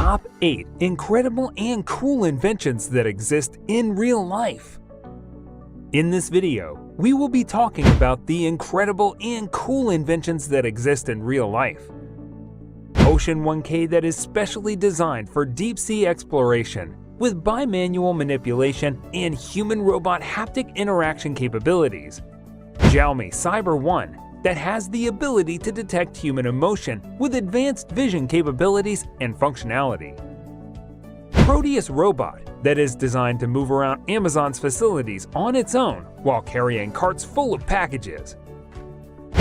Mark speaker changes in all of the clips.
Speaker 1: Top 8 Incredible and Cool Inventions that exist in real life. In this video, we will be talking about the incredible and cool inventions that exist in real life. OceanOneK that is specially designed for deep-sea exploration with bimanual manipulation and human-robot haptic interaction capabilities. Xiaomi CyberOne that has the ability to detect human emotion with advanced vision capabilities and functionality. Proteus robot that is designed to move around Amazon's facilities on its own while carrying carts full of packages.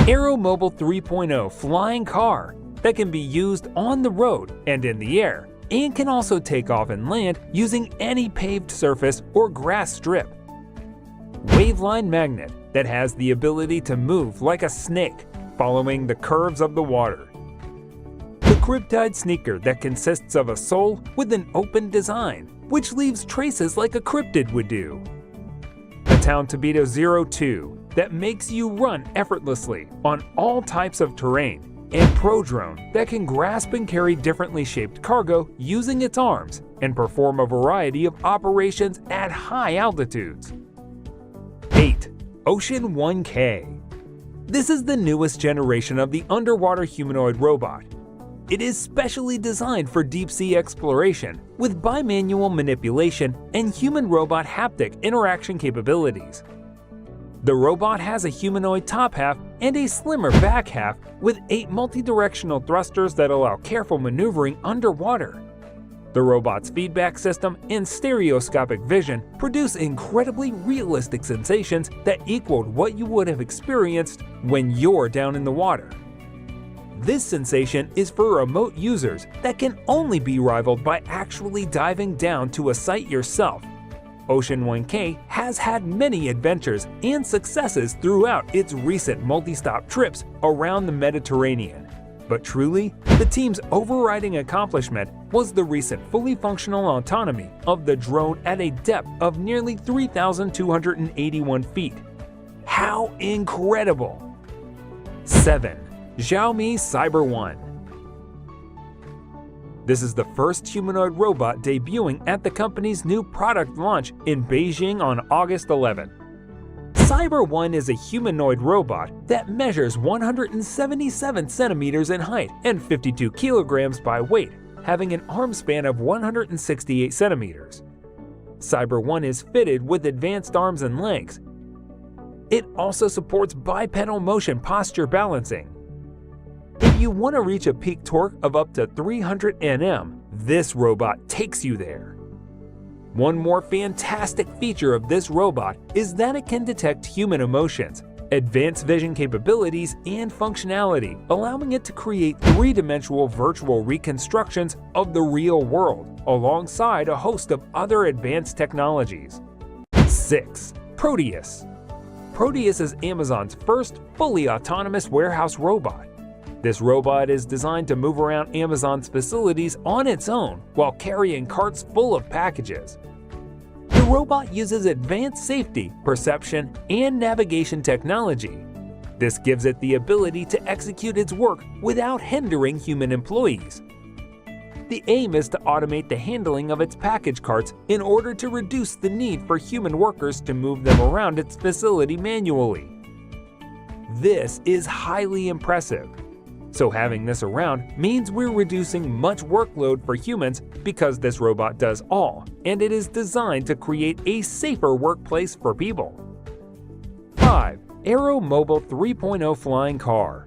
Speaker 1: Aeromobil 3.0 flying car that can be used on the road and in the air and can also take off and land using any paved surface or grass strip. Waveline Magnet that has the ability to move like a snake, following the curves of the water. The Cryptide Sneaker that consists of a sole with an open design, which leaves traces like a cryptid would do. Atoun Tabito 02 that makes you run effortlessly on all types of terrain, and Prodrone that can grasp and carry differently shaped cargo using its arms and perform a variety of operations at high altitudes. 8. OceanOneK. This is the newest generation of the underwater humanoid robot. It is specially designed for deep-sea exploration with bimanual manipulation and human-robot haptic interaction capabilities. The robot has a humanoid top half and a slimmer back half with 8 multi-directional thrusters that allow careful maneuvering underwater. The robot's feedback system and stereoscopic vision produce incredibly realistic sensations that equaled what you would have experienced when you're down in the water. This sensation is for remote users that can only be rivaled by actually diving down to a site yourself. OceanOneK has had many adventures and successes throughout its recent multi-stop trips around the Mediterranean. But truly, the team's overriding accomplishment was the recent fully functional autonomy of the drone at a depth of nearly 3,281 feet. How incredible! 7. Xiaomi CyberOne. This is the first humanoid robot debuting at the company's new product launch in Beijing on August 11. CyberOne is a humanoid robot that measures 177 centimeters in height and 52 kilograms by weight, having an arm span of 168 centimeters. CyberOne is fitted with advanced arms and legs. It also supports bipedal motion posture balancing. If you want to reach a peak torque of up to 300 Nm, this robot takes you there. One more fantastic feature of this robot is that it can detect human emotions, advanced vision capabilities, and functionality, allowing it to create three-dimensional virtual reconstructions of the real world, alongside a host of other advanced technologies. 6. Proteus. Proteus is Amazon's first fully autonomous warehouse robot. This robot is designed to move around Amazon's facilities on its own while carrying carts full of packages. The robot uses advanced safety, perception, and navigation technology. This gives it the ability to execute its work without hindering human employees. The aim is to automate the handling of its package carts in order to reduce the need for human workers to move them around its facility manually. This is highly impressive. So having this around means we're reducing much workload for humans because this robot does all, and it is designed to create a safer workplace for people. 5. Aeromobil 3.0 flying car.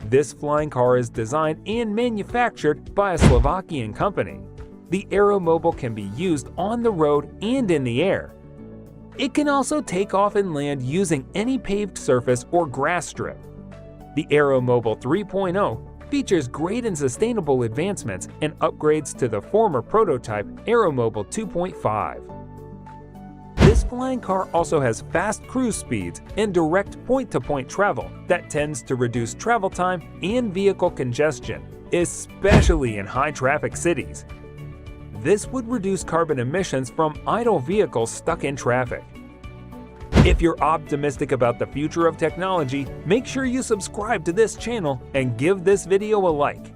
Speaker 1: This flying car is designed and manufactured by a Slovakian company. The Aeromobil can be used on the road and in the air. It can also take off and land using any paved surface or grass strip. The Aeromobil 3.0 features great and sustainable advancements and upgrades to the former prototype Aeromobil 2.5. This flying car also has fast cruise speeds and direct point-to-point travel that tends to reduce travel time and vehicle congestion, especially in high-traffic cities. This would reduce carbon emissions from idle vehicles stuck in traffic. If you're optimistic about the future of technology, make sure you subscribe to this channel and give this video a like.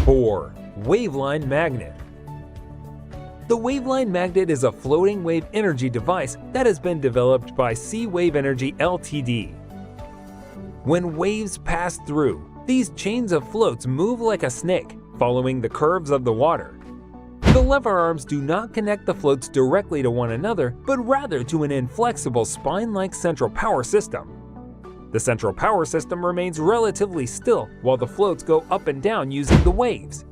Speaker 1: 4. Waveline Magnet. The Waveline Magnet is a floating wave energy device that has been developed by C-Wave Energy Ltd. When waves pass through, these chains of floats move like a snake, following the curves of the water. The lever arms do not connect the floats directly to one another, but rather to an inflexible spine-like central power system. The central power system remains relatively still while the floats go up and down using the waves.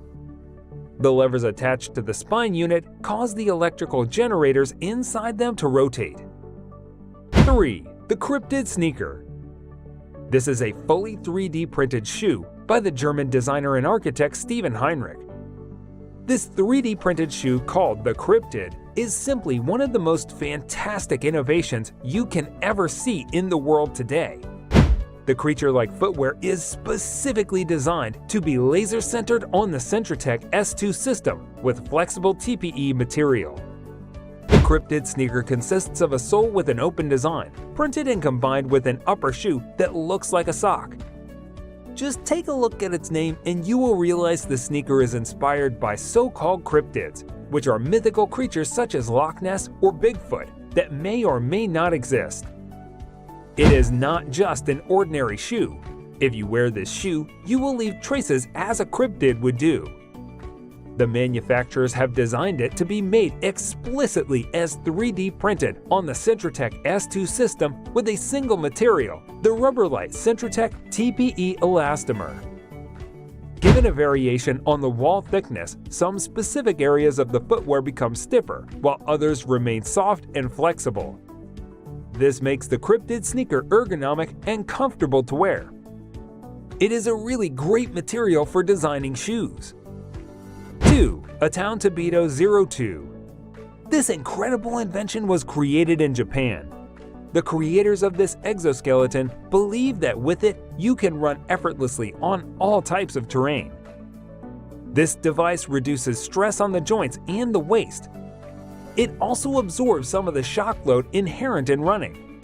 Speaker 1: The levers attached to the spine unit cause the electrical generators inside them to rotate. 3. The Cryptide Sneaker. This is a fully 3D printed shoe by the German designer and architect Steven Heinrich. This 3D printed shoe, called the Cryptide, is simply one of the most fantastic innovations you can ever see in the world today. The creature-like footwear is specifically designed to be laser-centered on the Centratec S2 system with flexible TPE material. The Cryptide sneaker consists of a sole with an open design, printed and combined with an upper shoe that looks like a sock. Just take a look at its name and you will realize the sneaker is inspired by so-called cryptids, which are mythical creatures such as Loch Ness or Bigfoot that may or may not exist. It is not just an ordinary shoe. If you wear this shoe, you will leave traces as a cryptid would do. The manufacturers have designed it to be made explicitly as 3D printed on the Centratec S2 system with a single material, the Rubberlite Centratec TPE elastomer. Given a variation on the wall thickness, some specific areas of the footwear become stiffer, while others remain soft and flexible. This makes the Cryptide sneaker ergonomic and comfortable to wear. It is a really great material for designing shoes. 2. Atoun Tabito 02. This incredible invention was created in Japan. The creators of this exoskeleton believe that with it, you can run effortlessly on all types of terrain. This device reduces stress on the joints and the waist. It also absorbs some of the shock load inherent in running.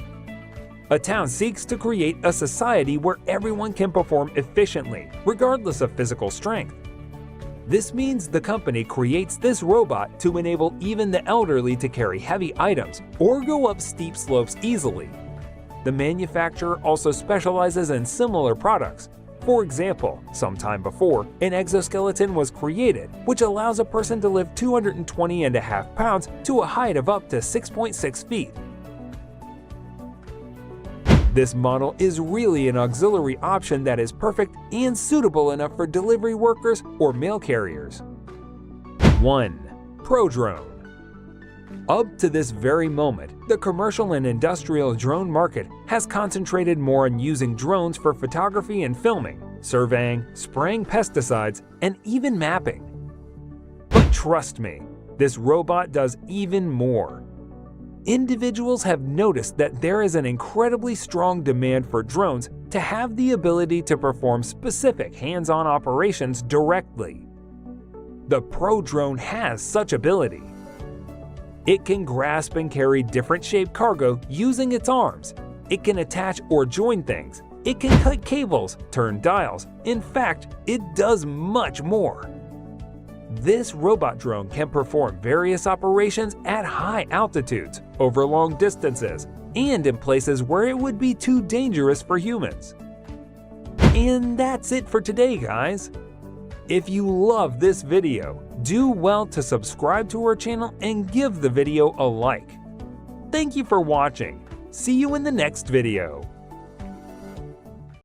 Speaker 1: Atoun seeks to create a society where everyone can perform efficiently, regardless of physical strength. This means the company creates this robot to enable even the elderly to carry heavy items or go up steep slopes easily. The manufacturer also specializes in similar products. For example, sometime before, an exoskeleton was created, which allows a person to lift 220.5 pounds to a height of up to 6.6 feet. This model is really an auxiliary option that is perfect and suitable enough for delivery workers or mail carriers. 1. Prodrone. Up to this very moment, the commercial and industrial drone market has concentrated more on using drones for photography and filming, surveying, spraying pesticides, and even mapping. But trust me, this robot does even more. Individuals have noticed that there is an incredibly strong demand for drones to have the ability to perform specific hands-on operations directly. The Prodrone has such ability. It can grasp and carry different shaped cargo using its arms. It can attach or join things. It can cut cables, turn dials. In fact, it does much more. This robot drone can perform various operations at high altitudes, over long distances, and in places where it would be too dangerous for humans. And that's it for today, guys. If you love this video, do well to subscribe to our channel and give the video a like. Thank you for watching. See you in the next video.